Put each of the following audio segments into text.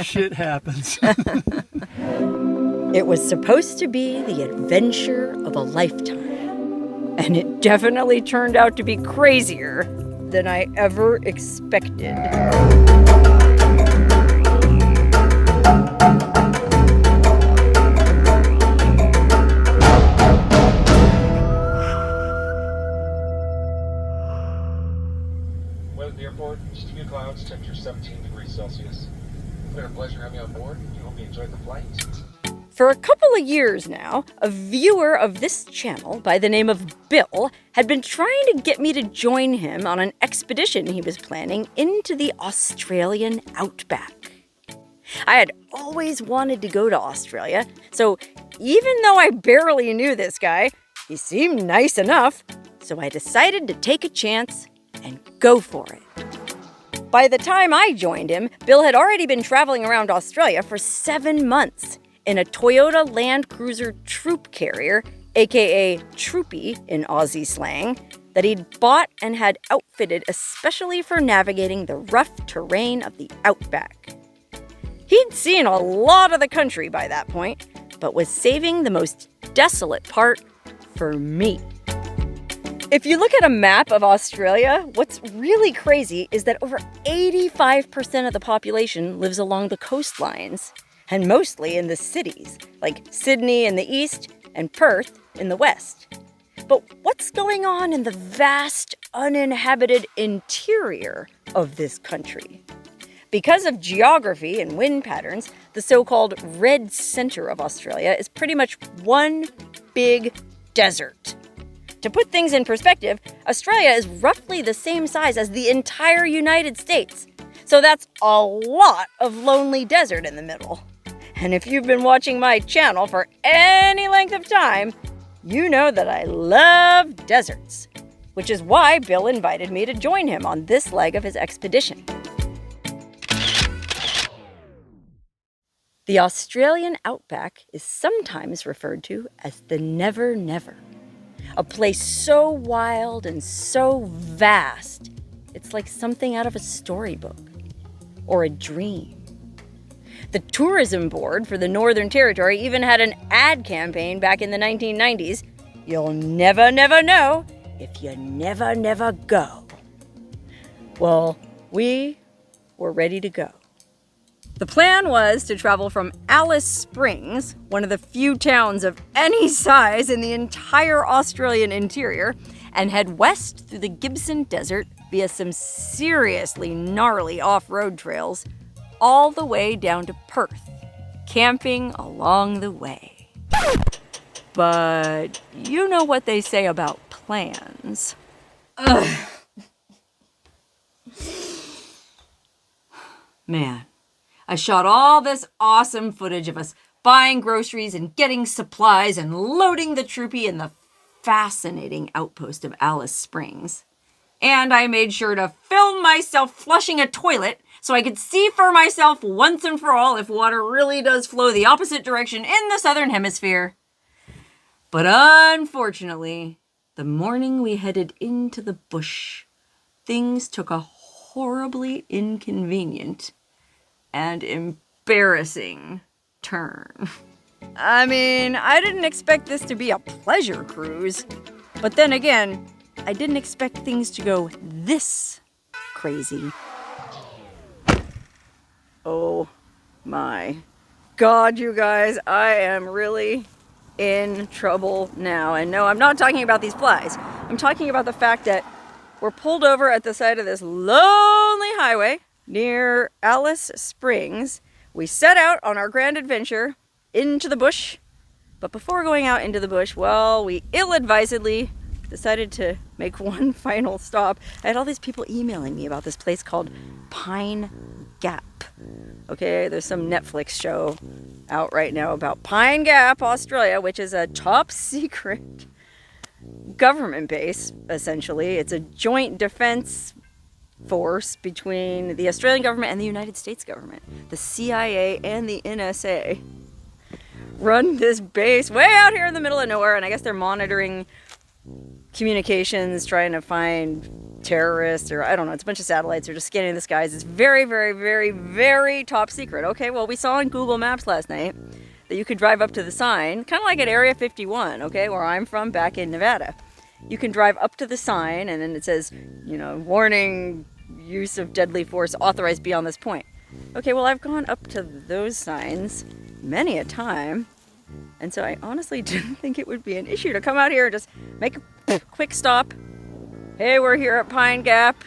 Shit happens. It was supposed to be the adventure of a lifetime. And it definitely turned out to be crazier than I ever expected. Weather at the airport, just a few clouds, temperature 17 degrees Celsius. It's been a pleasure having you on board. We hope you enjoyed the flight. For a couple of years now, a viewer of this channel by the name of Bill had been trying to get me to join him on an expedition he was planning into the Australian Outback. I had always wanted to go to Australia, so even though I barely knew this guy, he seemed nice enough, so I decided to take a chance and go for it. By the time I joined him, Bill had already been traveling around Australia for 7 months in a Toyota Land Cruiser troop carrier, aka Troopy in Aussie slang, that he'd bought and had outfitted especially for navigating the rough terrain of the Outback. He'd seen a lot of the country by that point, but was saving the most desolate part for me. If you look at a map of Australia, what's really crazy is that over 85% of the population lives along the coastlines, and mostly in the cities, like Sydney in the east and Perth in the west. But what's going on in the vast, uninhabited interior of this country? Because of geography and wind patterns, the so-called red center of Australia is pretty much one big desert. To put things in perspective, Australia is roughly the same size as the entire United States. So that's a lot of lonely desert in the middle. And if you've been watching my channel for any length of time, you know that I love deserts, which is why Bill invited me to join him on this leg of his expedition. The Australian Outback is sometimes referred to as the Never Never, a place so wild and so vast, it's like something out of a storybook or a dream. The tourism board for the Northern Territory even had an ad campaign back in the 1990s. You'll never, never know if you never, never go. Well, we were ready to go. The plan was to travel from Alice Springs, one of the few towns of any size in the entire Australian interior, and head west through the Gibson Desert via some seriously gnarly off-road trails all the way down to Perth, camping along the way. But you know what they say about plans. Ugh. Man, I shot all this awesome footage of us buying groceries and getting supplies and loading the Troopy in the fascinating outpost of Alice Springs. And I made sure to film myself flushing a toilet so I could see for myself once and for all if water really does flow the opposite direction in the southern hemisphere. But unfortunately, the morning we headed into the bush, things took a horribly inconvenient and embarrassing turn. I mean, I didn't expect this to be a pleasure cruise, but then again, I didn't expect things to go this crazy. Oh my God, you guys, I am really in trouble now. And no, I'm not talking about these flies. I'm talking about the fact that we're pulled over at the side of this lonely highway near Alice Springs. We set out on our grand adventure into the bush. But before going out into the bush, well, we ill-advisedly decided to make one final stop. I had all these people emailing me about this place called Pine Gap. Okay, there's some Netflix show out right now about Pine Gap, Australia, which is a top secret government base, essentially. It's a joint defense force between the Australian government and the United States government. The CIA and the NSA run this base way out here in the middle of nowhere, and I guess they're monitoring communications, trying to find terrorists, or I don't know, it's a bunch of satellites. They're just scanning the skies. It's very, very, very, very top secret. Okay, well, we saw on Google Maps last night that you could drive up to the sign, kind of like at Area 51, okay, where I'm from back in Nevada. You can drive up to the sign, and then it says, you know, warning, use of deadly force authorized beyond this point. Okay, well, I've gone up to those signs many a time, and so I honestly didn't think it would be an issue to come out here and just make a quick stop. Hey, we're here at Pine Gap.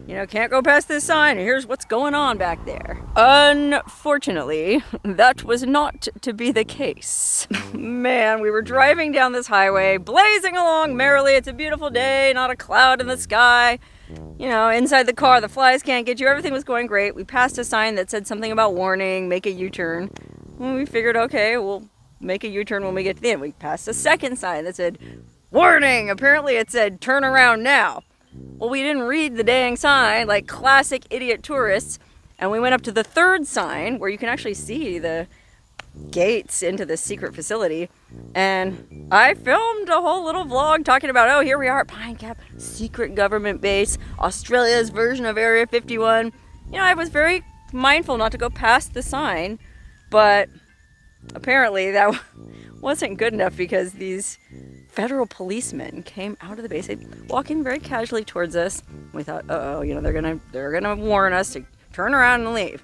You know, can't go past this sign, and here's what's going on back there. Unfortunately, that was not to be the case. Man, we were driving down this highway, blazing along merrily. It's a beautiful day, not a cloud in the sky. You know, inside the car, the flies can't get you. Everything was going great. We passed a sign that said something about warning, make a U-turn. Well, we figured, okay, we'll make a U-turn when we get to the end. We passed a second sign that said, warning! Apparently it said, turn around now. Well, we didn't read the dang sign like classic idiot tourists, and we went up to the third sign where you can actually see the gates into this secret facility, and I filmed a whole little vlog talking about, oh, here we are at Pine Gap, secret government base, Australia's version of Area 51. You know, I was very mindful not to go past the sign, but apparently that wasn't good enough because these federal policemen came out of the base. They walking very casually towards us. We thought, uh-oh, you know, they're gonna warn us to turn around and leave.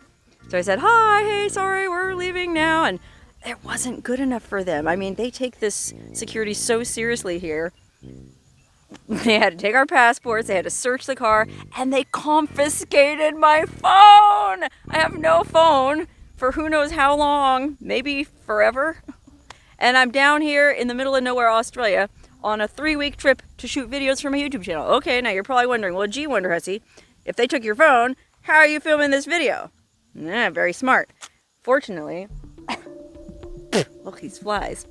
So I said, hi, hey, sorry, we're leaving now. And it wasn't good enough for them. I mean, they take this security so seriously here. They had to take our passports, they had to search the car, and they confiscated my phone. I have no phone for who knows how long, maybe forever. And I'm down here in the middle of nowhere, Australia, on a 3-week trip to shoot videos for my YouTube channel. Okay, now you're probably wondering, well, gee, Wonderhussy, if they took your phone, how are you filming this video? Very smart. Fortunately, look, these flies.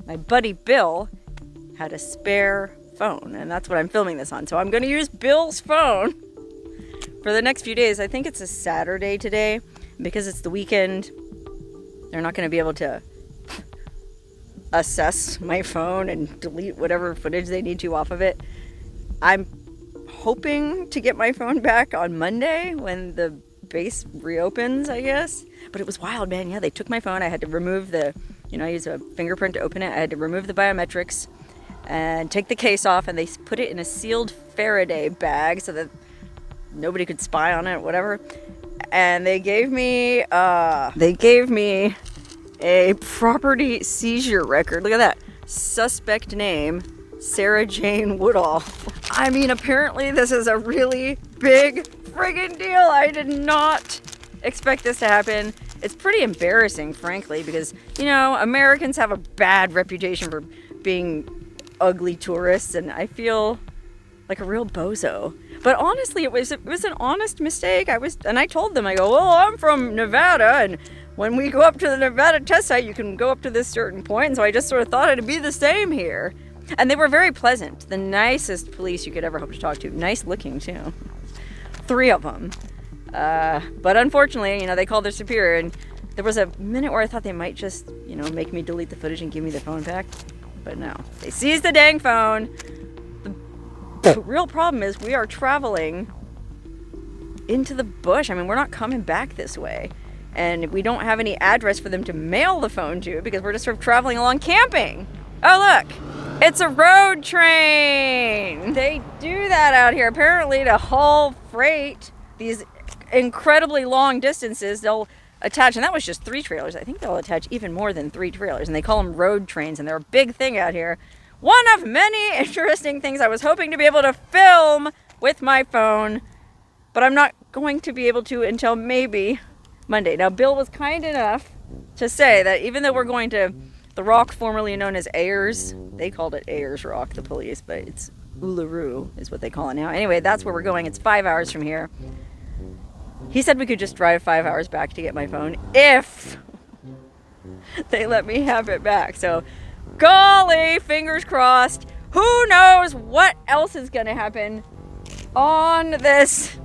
My buddy Bill had a spare phone, and that's what I'm filming this on. So I'm going to use Bill's phone for the next few days. I think it's a Saturday today. Because it's the weekend, they're not going to be able to assess my phone and delete whatever footage they need to off of it. I'm hoping to get my phone back on Monday when the base reopens, I guess. But it was wild, man. Yeah, they took my phone. I had to remove the, you know, I use a fingerprint to open it. I had to remove the biometrics and take the case off, and they put it in a sealed Faraday bag so that nobody could spy on it, whatever. And they gave me a property seizure record. Look at that. Suspect name, Sarah Jane Woodall. I mean, apparently this is a really big friggin' deal. I did not expect this to happen. It's pretty embarrassing, frankly, because, you know, Americans have a bad reputation for being ugly tourists, and I feel like a real bozo. But honestly, it was an honest mistake. I told them, I go, well, I'm from Nevada, and when we go up to the Nevada test site, you can go up to this certain point. And so I just sort of thought it'd be the same here. And they were very pleasant. The nicest police you could ever hope to talk to. Nice looking, too. 3 of them. But unfortunately, you know, they called their superior, and there was a minute where I thought they might just, you know, make me delete the footage and give me the phone back. But no. They seized the dang phone. The real problem is we are traveling into the bush. I mean, we're not coming back this way. And we don't have any address for them to mail the phone to because we're just sort of traveling along camping. Oh, look. It's a road train. They do that out here apparently to haul freight. These incredibly long distances, they'll attach, and that was just 3 trailers. I think they'll attach even more than 3 trailers, and they call them road trains, and they're a big thing out here. One of many interesting things I was hoping to be able to film with my phone, but I'm not going to be able to until maybe Monday. Now, Bill was kind enough to say that even though we're going to the rock formerly known as Ayers, they called it Ayers Rock, the police, but it's Uluru is what they call it now. Anyway, that's where we're going. It's 5 hours from here. He said we could just drive 5 hours back to get my phone if they let me have it back. So, golly, fingers crossed. Who knows what else is going to happen on this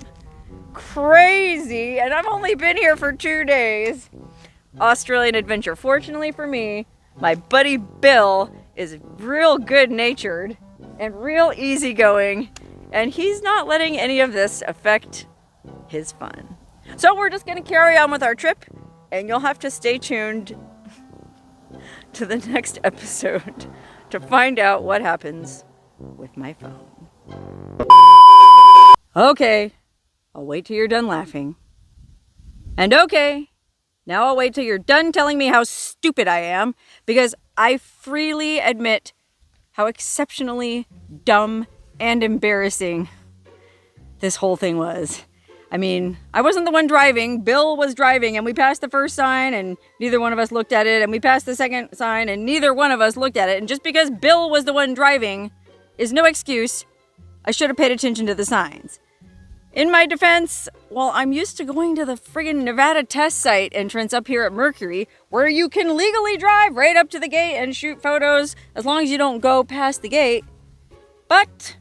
crazy, and I've only been here for 2 days, Australian adventure. Fortunately for me, my buddy Bill is real good-natured and real easygoing, And he's not letting any of this affect his fun. So we're just going to carry on with our trip, and you'll have to stay tuned to the next episode to find out what happens with my phone. Okay, I'll wait till you're done laughing. And okay, now I'll wait till you're done telling me how stupid I am, because I freely admit how exceptionally dumb and embarrassing this whole thing was. I mean, I wasn't the one driving. Bill was driving, and we passed the first sign, and neither one of us looked at it, and we passed the second sign, and neither one of us looked at it. And just because Bill was the one driving is no excuse. I should have paid attention to the signs. In my defense, well, I'm used to going to the friggin' Nevada test site entrance up here at Mercury, where you can legally drive right up to the gate and shoot photos as long as you don't go past the gate. But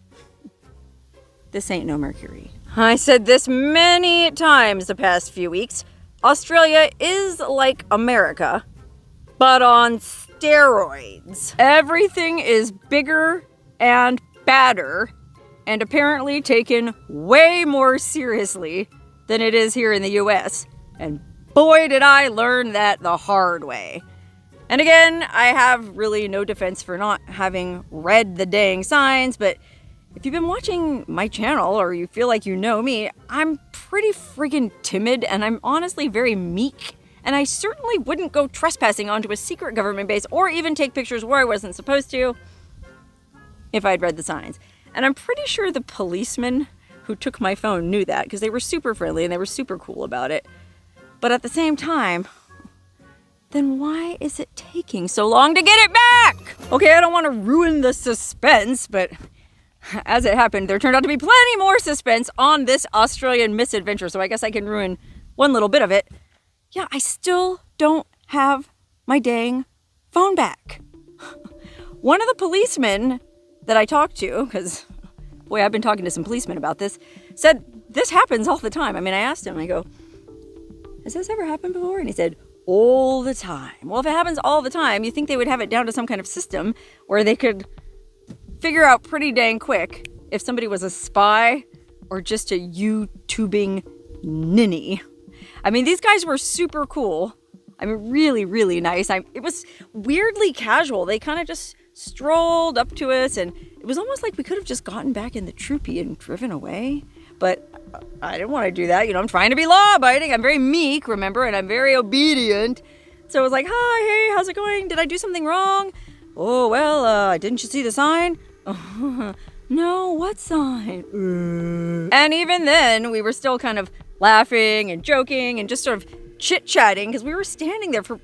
this ain't no Mercury. I said this many times the past few weeks. Australia is like America, but on steroids. Everything is bigger and badder, and apparently taken way more seriously than it is here in the US. And boy, did I learn that the hard way. And again, I have really no defense for not having read the dang signs, but if you've been watching my channel or you feel like you know me, I'm pretty friggin' timid, and I'm honestly very meek. And I certainly wouldn't go trespassing onto a secret government base or even take pictures where I wasn't supposed to if I'd read the signs. And I'm pretty sure the policemen who took my phone knew that, because they were super friendly and they were super cool about it. But at the same time, then why is it taking so long to get it back? Okay, I don't want to ruin the suspense, but as it happened, there turned out to be plenty more suspense on this Australian misadventure, so I guess I can ruin one little bit of it. Yeah, I still don't have my dang phone back. One of the policemen that I talked to, because, boy, I've been talking to some policemen about this, said this happens all the time. I mean, I asked him, I go, has this ever happened before? And he said, all the time. Well, if it happens all the time, you think they would have it down to some kind of system where they could figure out pretty dang quick if somebody was a spy or just a YouTubing ninny. I mean, these guys were super cool. I mean, really, really nice. It was weirdly casual. They kind of just strolled up to us, and it was almost like we could have just gotten back in the troopy and driven away. But I didn't want to do that. You know, I'm trying to be law-abiding. I'm very meek, remember, and I'm very obedient. So I was like, hi, hey, how's it going? Did I do something wrong? Oh, well, didn't you see the sign? No, what sign? And even then, we were still kind of laughing and joking and just sort of chit-chatting, because we were standing there for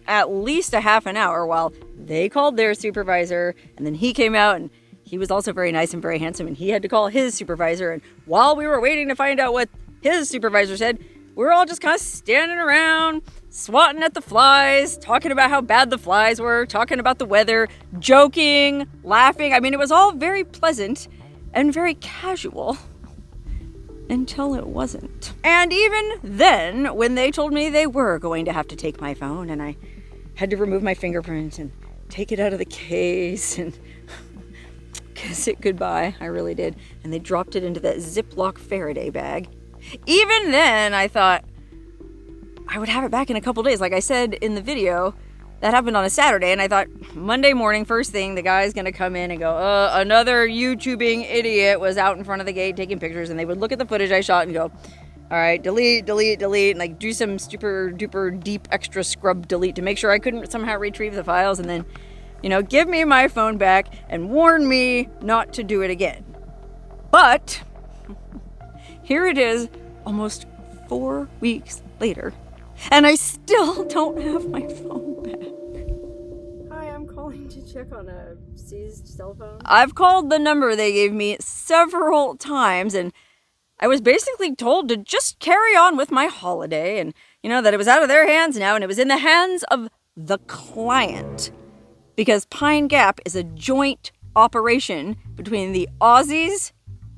at least a half an hour while they called their supervisor, and then he came out, and he was also very nice and very handsome, and he had to call his supervisor. And while we were waiting to find out what his supervisor said, we were all just kind of standing around, swatting at the flies, talking about how bad the flies were, talking about the weather, joking, laughing. I mean, it was all very pleasant and very casual until it wasn't. And even then, when they told me they were going to have to take my phone, and I had to remove my fingerprint and take it out of the case and kiss it goodbye, I really did. And they dropped it into that Ziploc Faraday bag. Even then, I thought I would have it back in a couple days. Like I said in the video, that happened on a Saturday, and I thought Monday morning, first thing, the guy's gonna come in and go, another YouTubing idiot was out in front of the gate taking pictures, and they would look at the footage I shot and go, all right, delete, and like do some super duper deep extra scrub delete to make sure I couldn't somehow retrieve the files, and then, you know, give me my phone back and warn me not to do it again. But here it is, almost 4 weeks later, and I still don't have my phone back. Hi, I'm calling to check on a seized cell phone. I've called the number they gave me several times, and I was basically told to just carry on with my holiday, and, you know, that it was out of their hands now, and it was in the hands of the client. Because Pine Gap is a joint operation between the Aussies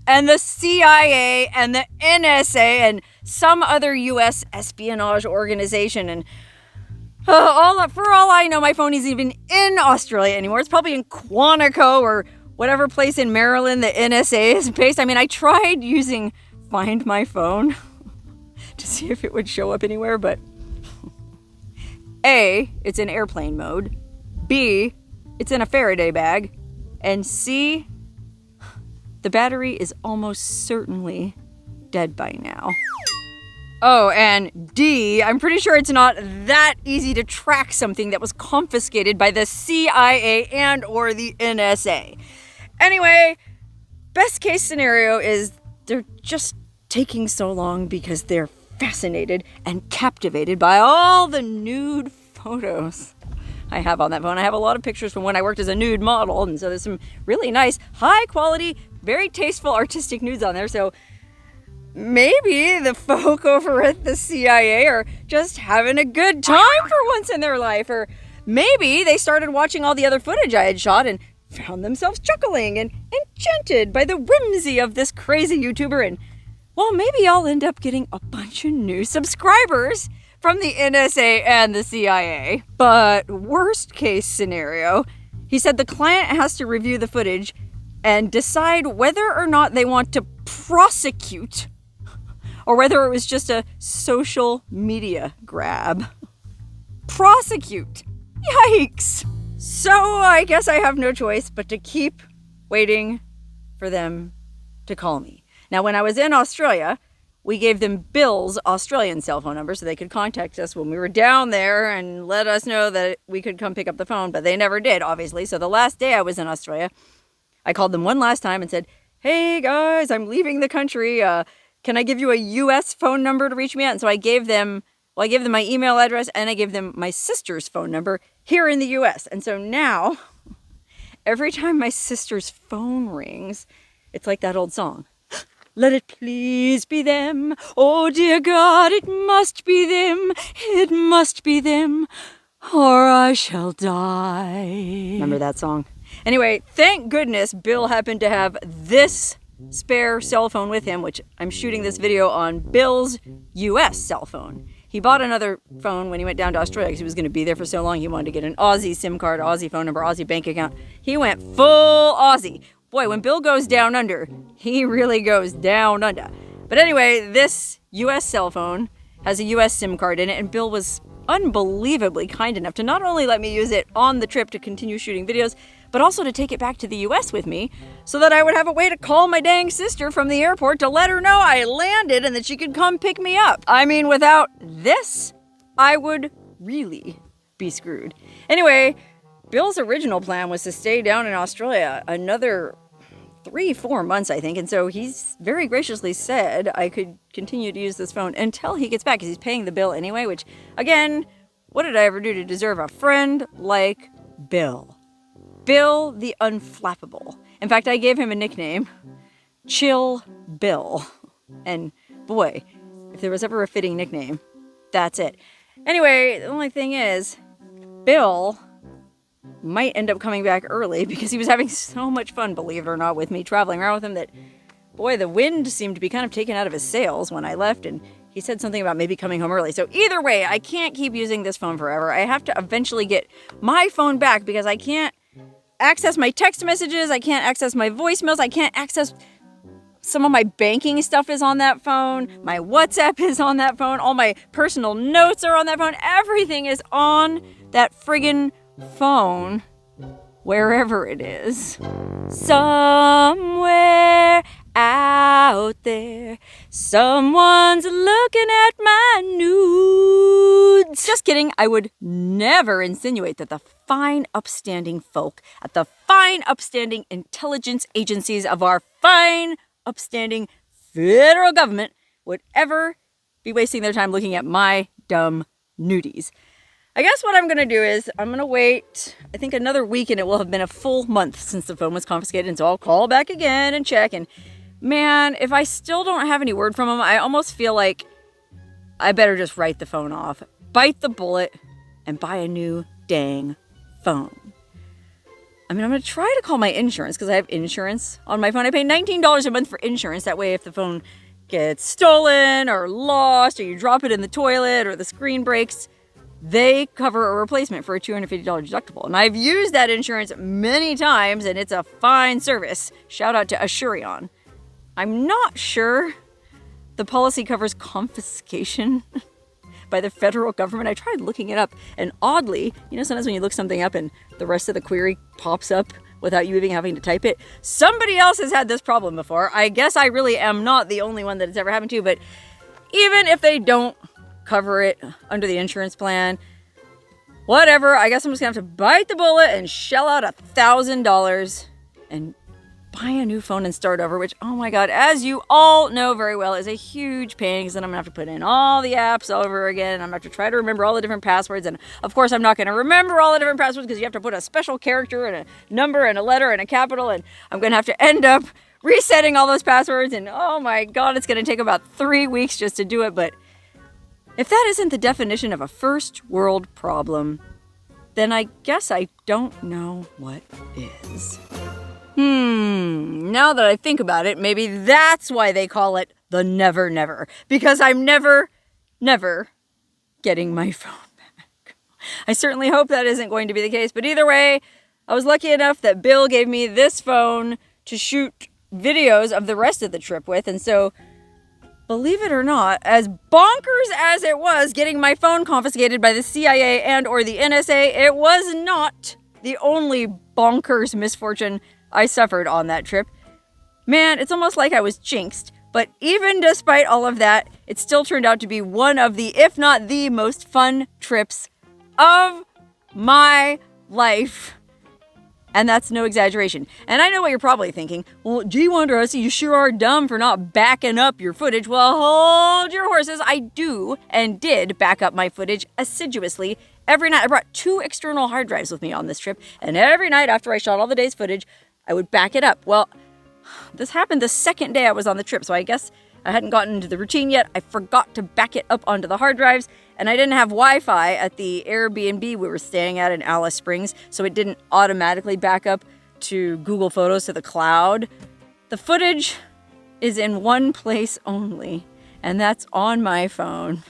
and the CIA and the NSA and some other U.S. espionage organization. And for all I know, my phone isn't even in Australia anymore. It's probably in Quantico or whatever place in Maryland the NSA is based. I mean, I tried using Find My Phone to see if it would show up anywhere, but A, it's in airplane mode. B, it's in a Faraday bag. And C, the battery is almost certainly dead by now. Oh, and D, I'm pretty sure it's not that easy to track something that was confiscated by the CIA and or the NSA. Anyway, best case scenario is they're just taking so long because they're fascinated and captivated by all the nude photos I have on that phone. I have a lot of pictures from when I worked as a nude model, and so there's some really nice, high quality, very tasteful, artistic nudes on there, so maybe the folk over at the CIA are just having a good time for once in their life. Or maybe they started watching all the other footage I had shot and found themselves chuckling and enchanted by the whimsy of this crazy YouTuber. And, well, maybe I'll end up getting a bunch of new subscribers from the NSA and the CIA. But worst case scenario, he said the client has to review the footage and decide whether or not they want to prosecute or whether it was just a social media grab. Prosecute. Yikes. So I guess I have no choice but to keep waiting for them to call me. Now, when I was in Australia, we gave them Bill's Australian cell phone number so they could contact us when we were down there and let us know that we could come pick up the phone, but they never did, obviously. So the last day I was in Australia, I called them one last time and said, "Hey guys, I'm leaving the country. Can I give you a US phone number to reach me at?" And so I gave them my email address and I gave them my sister's phone number here in the US. And so now, every time my sister's phone rings, it's like that old song. Let it please be them. Oh dear God, it must be them. It must be them, or I shall die. Remember that song? Anyway, thank goodness Bill happened to have this spare cell phone with him, which I'm shooting this video on Bill's US cell phone. He bought another phone when he went down to Australia because he was going to be there for so long. He wanted to get an Aussie SIM card, Aussie phone number, Aussie bank account. He went full Aussie. Boy, when Bill goes down under, he really goes down under. But anyway, this US cell phone has a US SIM card in it, and Bill was unbelievably kind enough to not only let me use it on the trip to continue shooting videos, but also to take it back to the US with me so that I would have a way to call my dang sister from the airport to let her know I landed and that she could come pick me up. I mean, without this, I would really be screwed. Anyway, Bill's original plan was to stay down in Australia another 3-4 months, I think, and so he's very graciously said I could continue to use this phone until he gets back because he's paying the bill anyway, which, again, what did I ever do to deserve a friend like Bill? Bill the Unflappable. In fact, I gave him a nickname, Chill Bill. And boy, if there was ever a fitting nickname, that's it. Anyway, the only thing is, Bill might end up coming back early because he was having so much fun, believe it or not, with me traveling around with him that, boy, the wind seemed to be kind of taken out of his sails when I left, and he said something about maybe coming home early. So either way, I can't keep using this phone forever. I have to eventually get my phone back because I can't access my text messages, I can't access my voicemails, I can't access some of my banking stuff is on that phone, my WhatsApp is on that phone, all my personal notes are on that phone, everything is on that friggin' phone, wherever it is. Somewhere out there, someone's looking at my nudes. Just kidding, I would never insinuate that the fine, upstanding folk at the fine, upstanding intelligence agencies of our fine, upstanding federal government would ever be wasting their time looking at my dumb nudies. I guess what I'm going to do is I'm going to wait, I think, another week, and it will have been a full month since the phone was confiscated, and so I'll call back again and check, and man, if I still don't have any word from him, I almost feel like I better just write the phone off, bite the bullet, and buy a new dang phone. I mean, I'm going to try to call my insurance because I have insurance on my phone. I pay $19 a month for insurance. That way, if the phone gets stolen or lost or you drop it in the toilet or the screen breaks, they cover a replacement for a $250 deductible. And I've used that insurance many times, and it's a fine service. Shout out to Australian. I'm not sure the policy covers confiscation by the federal government. I tried looking it up, and oddly, sometimes when you look something up and the rest of the query pops up without you even having to type it, somebody else has had this problem before. I guess I really am not the only one that it's ever happened to, but even if they don't cover it under the insurance plan, whatever, I guess I'm just gonna have to bite the bullet and shell out $1,000 and buy a new phone and start over, which, oh my God, as you all know very well, is a huge pain, because then I'm gonna have to put in all the apps over again, and I'm gonna have to try to remember all the different passwords, and of course I'm not gonna remember all the different passwords because you have to put a special character and a number and a letter and a capital, and I'm gonna have to end up resetting all those passwords, and oh my God, it's gonna take about 3 weeks just to do it. But if that isn't the definition of a first world problem, then I guess I don't know what is. Now that I think about it, maybe that's why they call it the never never. Because I'm never getting my phone back. I certainly hope that isn't going to be the case, but either way, I was lucky enough that Bill gave me this phone to shoot videos of the rest of the trip with, and so, believe it or not, as bonkers as it was getting my phone confiscated by the CIA and or the NSA, it was not the only bonkers misfortune I suffered on that trip. Man, it's almost like I was jinxed, but even despite all of that, it still turned out to be one of the, if not the most fun trips of my life. And that's no exaggeration. And I know what you're probably thinking. Well, gee, Wonderhussy, you sure are dumb for not backing up your footage. Well, hold your horses. I do and did back up my footage assiduously every night. I brought 2 external hard drives with me on this trip. And every night after I shot all the day's footage, I would back it up. Well, this happened the second day I was on the trip, so I guess I hadn't gotten into the routine yet. I forgot to back it up onto the hard drives, and I didn't have Wi-Fi at the Airbnb we were staying at in Alice Springs, so it didn't automatically back up to Google Photos to the cloud. The footage is in one place only, and that's on my phone,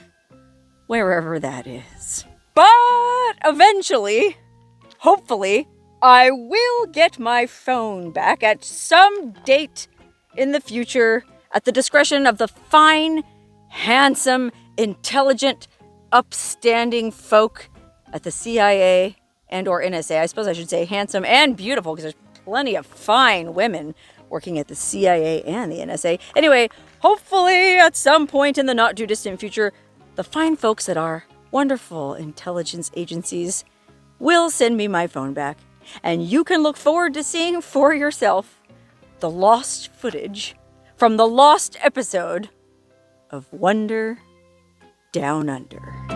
wherever that is. But eventually, hopefully, I will get my phone back at some date in the future, at the discretion of the fine, handsome, intelligent, upstanding folk at the CIA and or NSA. I suppose I should say handsome and beautiful, because there's plenty of fine women working at the CIA and the NSA. Anyway, hopefully at some point in the not too distant future, the fine folks at our wonderful intelligence agencies will send me my phone back, and you can look forward to seeing for yourself the lost footage from the lost episode of Wonder Down Under.